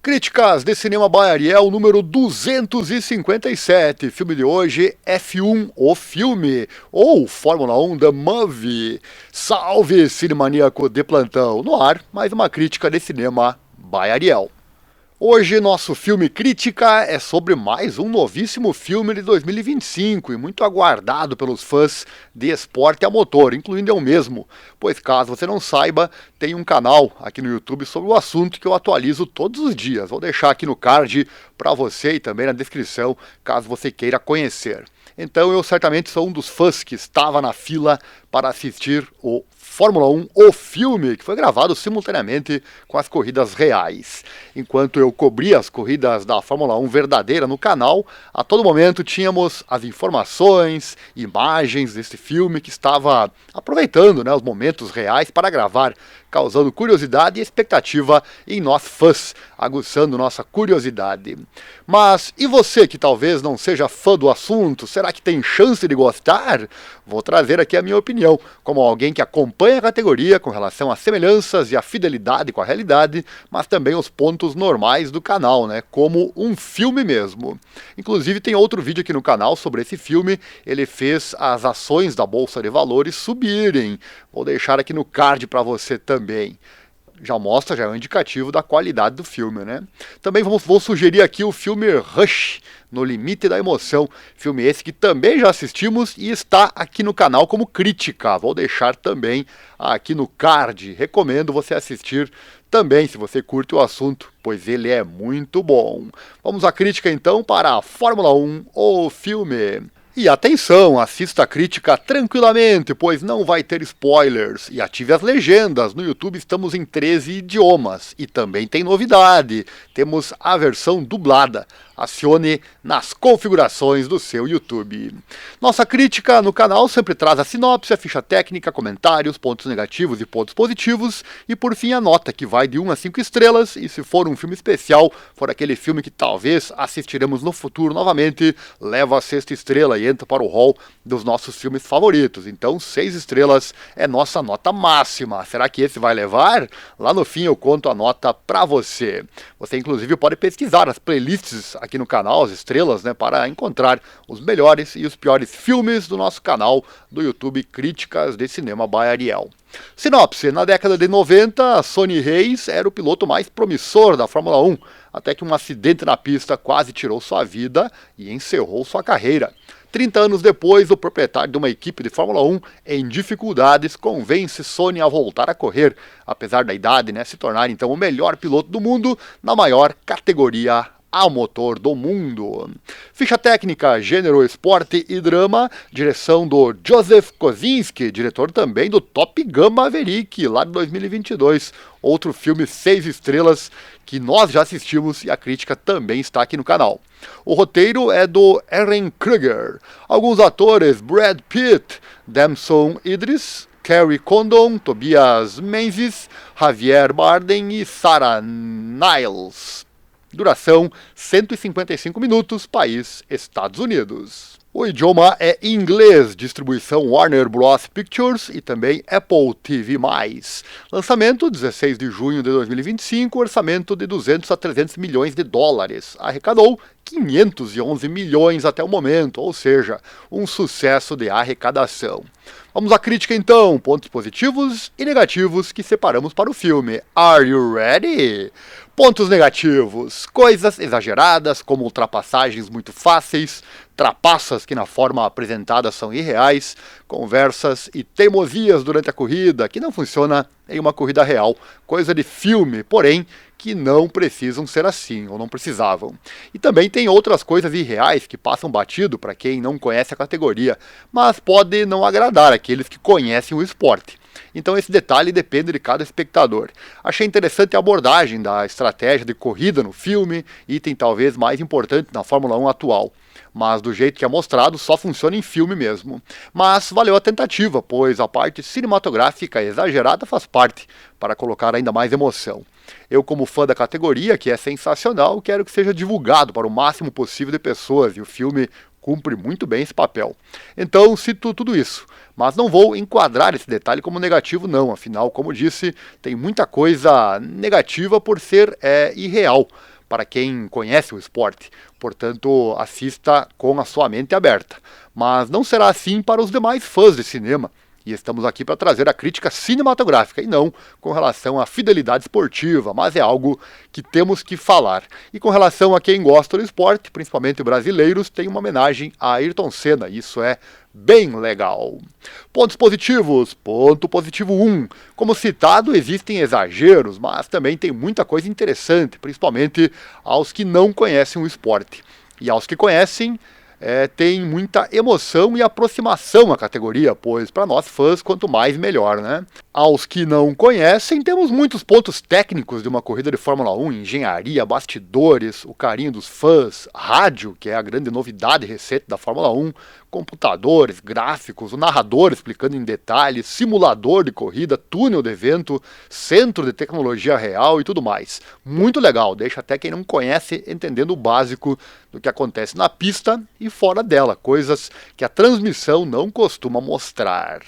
Críticas de Cinema by Ariel, número 257. Filme de hoje, F1, o filme, ou Fórmula 1, The Movie. Salve, cinemaníaco de plantão. No ar, mais uma crítica de cinema by Ariel. Hoje, nosso filme crítica é sobre mais um novíssimo filme de 2025 e muito aguardado pelos fãs de esporte a motor, incluindo eu mesmo, pois caso você não saiba, tem um canal aqui no YouTube sobre o assunto que eu atualizo todos os dias. Vou deixar aqui no card para você e também na descrição, caso você queira conhecer. Então eu certamente sou um dos fãs que estava na fila para assistir o Fórmula 1, o filme, que foi gravado simultaneamente com as corridas reais. Enquanto eu cobria as corridas da Fórmula 1 verdadeira no canal, a todo momento tínhamos as informações, imagens desse filme que estava aproveitando, os momentos reais para gravar, causando curiosidade e expectativa em nós fãs, aguçando nossa curiosidade. Mas e você que talvez não seja fã do assunto, será que tem chance de gostar? Vou trazer aqui a minha opinião, como alguém que acompanha a categoria com relação às semelhanças e à fidelidade com a realidade, mas também os pontos normais do canal, como um filme mesmo. Inclusive tem outro vídeo aqui no canal sobre esse filme, ele fez as ações da Bolsa de Valores subirem. Vou deixar aqui no card para você também. Já mostra, já é um indicativo da qualidade do filme, Também vou sugerir aqui o filme Rush, No Limite da Emoção. Filme esse que também já assistimos e está aqui no canal como crítica. Vou deixar também aqui no card. Recomendo você assistir também, se você curte o assunto, pois ele é muito bom. Vamos à crítica então para a Fórmula 1, o filme. E atenção, assista a crítica tranquilamente, pois não vai ter spoilers. E ative as legendas, no YouTube estamos em 13 idiomas. E também tem novidade, temos a versão dublada. Acione nas configurações do seu YouTube. Nossa crítica no canal sempre traz a sinopse, a ficha técnica, comentários, pontos negativos e pontos positivos. E por fim a nota, que vai de 1 a 5 estrelas. E se for um filme especial, for aquele filme que talvez assistiremos no futuro novamente, leva a 6ª estrela e entra para o hall dos nossos filmes favoritos. Então 6 estrelas é nossa nota máxima. Será que esse vai levar? Lá no fim eu conto a nota para você. Você inclusive pode pesquisar as playlists aqui no canal, as estrelas, para encontrar os melhores e os piores filmes do nosso canal do YouTube Críticas de Cinema by Ariel. Sinopse: na década de 90, Sonny Hayes era o piloto mais promissor da Fórmula 1, até que um acidente na pista quase tirou sua vida e encerrou sua carreira. 30 anos depois, o proprietário de uma equipe de Fórmula 1 em dificuldades convence Sonny a voltar a correr, apesar da idade, se tornar então o melhor piloto do mundo na maior categoria a motor do mundo. Ficha técnica, gênero, esporte e drama, direção do Joseph Kosinski, diretor também do Top Gun Maverick, lá de 2022. Outro filme 6 estrelas que nós já assistimos e a crítica também está aqui no canal. O roteiro é do Ehren Kruger. Alguns atores: Brad Pitt, Damson Idris, Carrie Condon, Tobias Menzies, Javier Bardem e Sarah Niles. Duração 155 minutos, país Estados Unidos. O idioma é inglês, distribuição Warner Bros. Pictures e também Apple TV+. Lançamento 16 de junho de 2025, orçamento de 200 a 300 milhões de dólares. Arrecadou 511 milhões até o momento, ou seja, um sucesso de arrecadação. Vamos à crítica então, pontos positivos e negativos que separamos para o filme. Are you ready? Pontos negativos: coisas exageradas, como ultrapassagens muito fáceis, trapaças que na forma apresentada são irreais, conversas e teimosias durante a corrida, que não funciona em uma corrida real, coisa de filme, porém, que não precisam ser assim, ou não precisavam. E também tem outras coisas irreais que passam batido para quem não conhece a categoria, mas pode não agradar aqueles que conhecem o esporte. Então esse detalhe depende de cada espectador. Achei interessante a abordagem da estratégia de corrida no filme, item talvez mais importante na Fórmula 1 atual. Mas do jeito que é mostrado, só funciona em filme mesmo. Mas valeu a tentativa, pois a parte cinematográfica exagerada faz parte, para colocar ainda mais emoção. Eu, como fã da categoria, que é sensacional, quero que seja divulgado para o máximo possível de pessoas, e o filme cumpre muito bem esse papel. Então cito tudo isso, mas não vou enquadrar esse detalhe como negativo não, afinal, como disse, tem muita coisa negativa por ser irreal. para quem conhece o esporte. Portanto, assista com a sua mente aberta. Mas não será assim para os demais fãs de cinema. E estamos aqui para trazer a crítica cinematográfica e não com relação à fidelidade esportiva, mas é algo que temos que falar. E com relação a quem gosta do esporte, principalmente brasileiros, tem uma homenagem a Ayrton Senna. Isso é bem legal. Pontos positivos. Ponto positivo 1. Como citado, existem exageros, mas também tem muita coisa interessante, principalmente aos que não conhecem o esporte. E aos que conhecem, tem muita emoção e aproximação à categoria, pois para nós fãs, quanto mais melhor, né? Aos que não conhecem, temos muitos pontos técnicos de uma corrida de Fórmula 1, engenharia, bastidores, o carinho dos fãs, rádio, que é a grande novidade recente da Fórmula 1, computadores, gráficos, o narrador explicando em detalhes, simulador de corrida, túnel de evento, centro de tecnologia real e tudo mais. Muito legal, deixa até quem não conhece entendendo o básico do que acontece na pista e fora dela, coisas que a transmissão não costuma mostrar.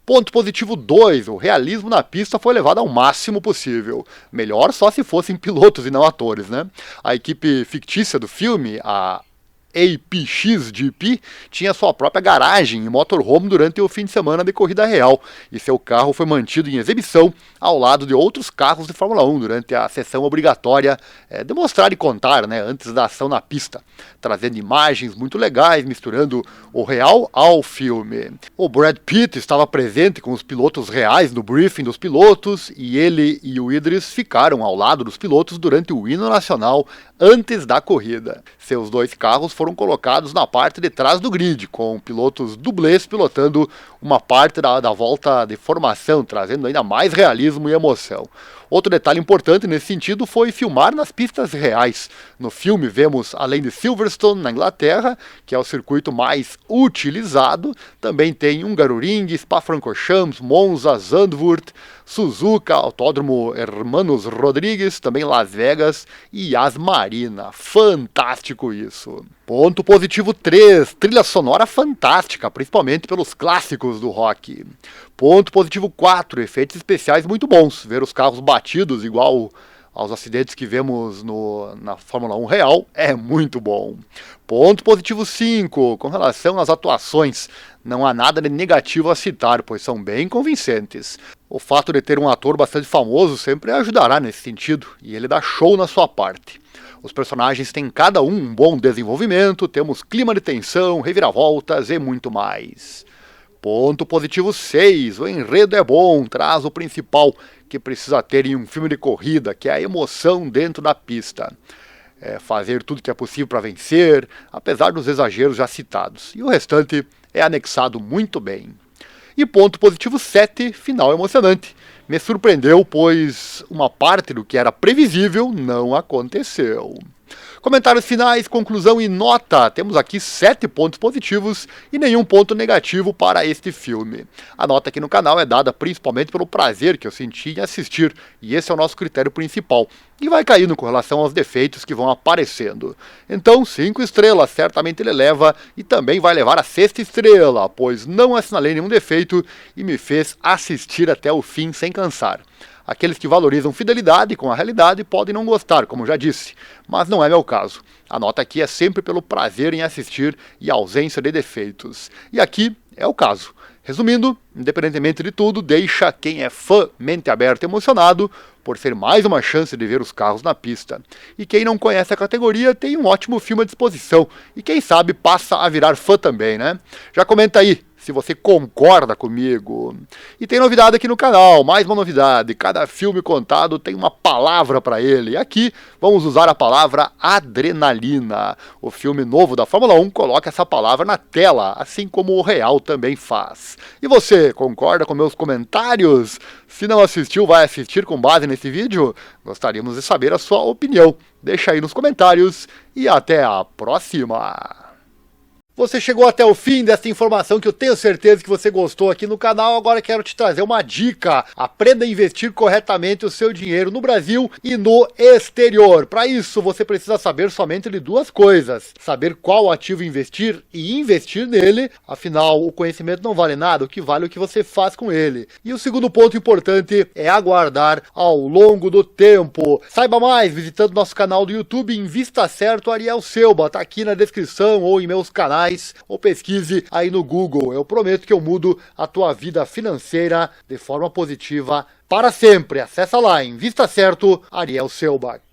Ponto positivo 2, o realismo na pista foi levado ao máximo possível. Melhor só se fossem pilotos e não atores, né? A equipe fictícia do filme, a APXGP, tinha sua própria garagem e motorhome durante o fim de semana de corrida real, e seu carro foi mantido em exibição ao lado de outros carros de Fórmula 1 durante a sessão obrigatória de mostrar e contar, né, antes da ação na pista, trazendo imagens muito legais, misturando o real ao filme. O Brad Pitt estava presente com os pilotos reais no briefing dos pilotos, e ele e o Idris ficaram ao lado dos pilotos durante o hino nacional antes da corrida. Seus dois carros foram colocados na parte de trás do grid, com pilotos dublês pilotando uma parte da volta de formação, trazendo ainda mais realismo e emoção. Outro detalhe importante nesse sentido foi filmar nas pistas reais. No filme vemos, além de Silverstone, na Inglaterra, que é o circuito mais utilizado, também tem Hungaroring, Spa-Francorchamps, Monza, Zandvoort, Suzuka, Autódromo Hermanos Rodrigues, também Las Vegas e Yas Marina. Fantástico isso! Ponto positivo 3, trilha sonora fantástica, principalmente pelos clássicos do rock. Ponto positivo 4, efeitos especiais muito bons, ver os carros batidos igual aos acidentes que vemos na Fórmula 1 real é muito bom. Ponto positivo 5, com relação às atuações, não há nada de negativo a citar, pois são bem convincentes. O fato de ter um ator bastante famoso sempre ajudará nesse sentido, e ele dá show na sua parte. Os personagens têm cada um bom desenvolvimento, temos clima de tensão, reviravoltas e muito mais. Ponto positivo 6, o enredo é bom, traz o principal que precisa ter em um filme de corrida, que é a emoção dentro da pista. Fazer tudo que é possível para vencer, apesar dos exageros já citados. E o restante é anexado muito bem. E ponto positivo 7, final emocionante. Me surpreendeu, pois uma parte do que era previsível não aconteceu. Comentários finais, conclusão e nota. Temos aqui 7 pontos positivos e nenhum ponto negativo para este filme. A nota aqui no canal é dada principalmente pelo prazer que eu senti em assistir, e esse é o nosso critério principal. E vai caindo com relação aos defeitos que vão aparecendo. Então, 5 estrelas, certamente ele leva, e também vai levar a 6ª estrela, pois não assinalei nenhum defeito e me fez assistir até o fim sem cansar. Aqueles que valorizam fidelidade com a realidade podem não gostar, como já disse, mas não é meu caso. A nota aqui é sempre pelo prazer em assistir e ausência de defeitos. E aqui é o caso. Resumindo, independentemente de tudo, deixa quem é fã mente aberta e emocionado por ser mais uma chance de ver os carros na pista. E quem não conhece a categoria tem um ótimo filme à disposição. E quem sabe passa a virar fã também, né? Já comenta aí se você concorda comigo. E tem novidade aqui no canal, mais uma novidade. Cada filme contado tem uma palavra para ele. E aqui vamos usar a palavra adrenalina. O filme novo da Fórmula 1 coloca essa palavra na tela, assim como o real também faz. E você, concorda com meus comentários? Se não assistiu, vai assistir com base nesse vídeo? Gostaríamos de saber a sua opinião. Deixa aí nos comentários e até a próxima! Você chegou até o fim dessa informação que eu tenho certeza que você gostou aqui no canal. Agora quero te trazer uma dica. Aprenda a investir corretamente o seu dinheiro no Brasil e no exterior. Para isso, você precisa saber somente de duas coisas. Saber qual ativo investir e investir nele. Afinal, o conhecimento não vale nada, o que vale é o que você faz com ele. E o segundo ponto importante é aguardar ao longo do tempo. Saiba mais visitando nosso canal do YouTube Invista Certo Ariel Selba. Tá aqui na descrição ou em meus canais, ou pesquise aí no Google. Eu prometo que eu mudo a tua vida financeira de forma positiva para sempre. Acessa lá, Invista Certo, Ariel Selbach.